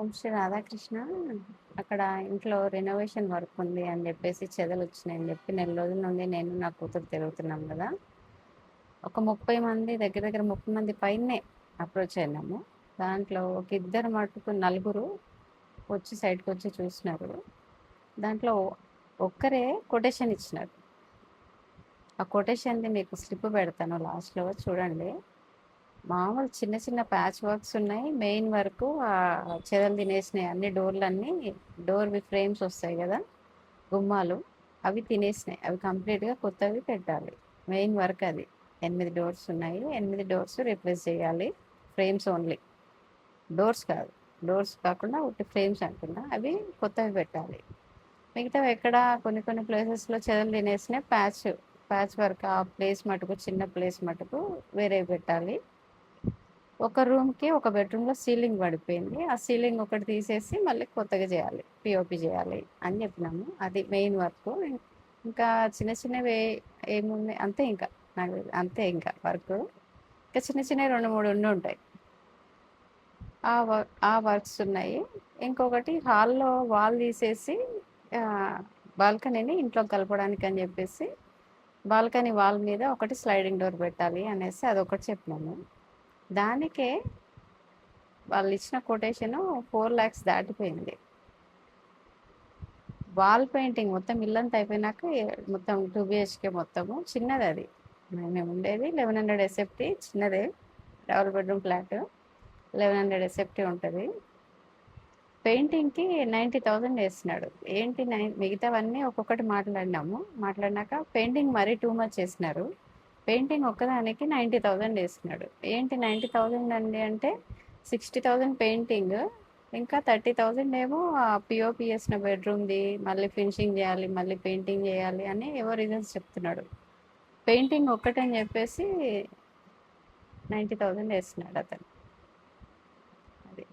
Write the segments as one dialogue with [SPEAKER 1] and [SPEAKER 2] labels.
[SPEAKER 1] ఓం శ్రీ రాధాకృష్ణ. అక్కడ ఇంట్లో renovation work ఉంది అని చెప్పేసి చెదలొచ్చినాయని చెప్పి నెల రోజుల నుండి నేను నా కూతురు తిరుగుతున్నాం కదా. ఒక 30 మంది దగ్గర దగ్గర 30 మంది పైనే అప్రోచ్ అయినాము. దాంట్లో ఒక ఇద్దరు మటుకు నలుగురు వచ్చి సైడ్కి వచ్చి చూసినారు. దాంట్లో ఒక్కరే కొటేషన్ ఇచ్చినారు. ఆ కొటేషన్ది మీకు స్లిప్ పెడతాను లాస్ట్లో చూడండి. మామూలు చిన్న చిన్న ప్యాచ్ వర్క్స్ ఉన్నాయి. మెయిన్ వరకు చెదలు తినేసినాయి అన్ని డోర్లన్నీ. డోర్వి ఫ్రేమ్స్ వస్తాయి కదా, గుమ్మాలు, అవి తినేసినాయి. అవి కంప్లీట్గా కొత్తవి పెట్టాలి. మెయిన్ వర్క్ అది. 8 డోర్స్ ఉన్నాయి. 8 డోర్స్ రీప్లేస్ చేయాలి. ఫ్రేమ్స్ ఓన్లీ, డోర్స్ కాదు. డోర్స్ కాకుండా ఒకటి ఫ్రేమ్స్ అంటున్నా, అవి కొత్తవి పెట్టాలి. మిగతావి ఎక్కడ కొన్ని కొన్ని ప్లేసెస్లో చెదలు తినేసినాయి. ప్యాచ్ వర్క్ ఆ ప్లేస్ మటుకు, చిన్న ప్లేస్ మటుకు వేరే పెట్టాలి. ఒక రూమ్కి ఒక బెడ్రూమ్లో సీలింగ్ పడిపోయింది. ఆ సీలింగ్ ఒకటి తీసేసి మళ్ళీ కొత్తగా చేయాలి, పిఓపి చేయాలి అని చెప్పినాము. అది మెయిన్ వర్క్. ఇంకా చిన్న చిన్నవి ఏమున్నాయి అంతే. ఇంకా నాకు అంతే. ఇంకా వర్క్ ఇంకా చిన్న చిన్నవి 2-3 ఉండి ఉంటాయి. ఆ వర్క్స్ ఉన్నాయి. ఇంకొకటి హాల్లో వాల్ తీసేసి బాల్కనీని ఇంట్లో కలపడానికి అని చెప్పేసి బాల్కనీ వాల్ మీద ఒకటి స్లైడింగ్ డోర్ పెట్టాలి అనేసి అదొకటి చెప్పినాము. దానికే వాళ్ళు ఇచ్చిన కొటేషన్ 4 lakhs దాటిపోయింది. వాల్ పెయింటింగ్ మొత్తం ఇల్లంతా అయిపోయినాక మొత్తం 2 BHK మొత్తము చిన్నది. అది మేము ఉండేది 1100 SFT, చిన్నదే, డబుల్ బెడ్రూమ్ ఫ్లాట్. 1100 SFT ఉంటుంది. పెయింటింగ్కి 90,000 వేసినాడు. ఏంటి మిగతావన్నీ ఒక్కొక్కటి మాట్లాడినాక పెయింటింగ్ మరీ టూ మచ్ వేసినారు. పెయింటింగ్ ఒక్కదానికి 90,000 వేసినాడు. ఏంటి 90,000 అండి అంటే 60,000 పెయింటింగ్, ఇంకా 30,000 ఏమో పిఓపి వేసిన బెడ్రూమ్ది మళ్ళీ ఫినిషింగ్ చేయాలి, మళ్ళీ పెయింటింగ్ చేయాలి అని ఏవో రీజన్స్ చెప్తున్నాడు. పెయింటింగ్ ఒక్కటని చెప్పేసి 90,000 వేసినాడు అతను. అది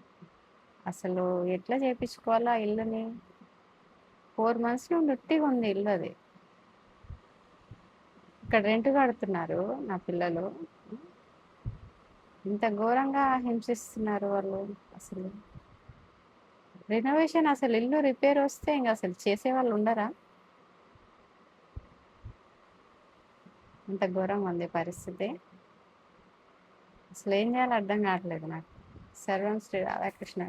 [SPEAKER 1] అసలు ఎట్లా చేయించుకోవాలా ఇల్లుని? 4 months నుండి ఉట్టిగా ఉంది ఇల్లు. అది ఇక్కడ రెంట్ కడుతున్నారు నా పిల్లలు. ఇంత ఘోరంగా హింసిస్తున్నారు వాళ్ళు. అసలు రెనోవేషన్, అసలు ఇల్లు రిపేర్ వస్తే ఇంకా అసలు చేసేవాళ్ళు ఉండరా? అంత ఘోరంగా ఉంది పరిస్థితి. అసలు ఏం చేయాలో అర్థం కావట్లేదు నాకు. సర్వం శ్రీ రాధాకృష్ణ.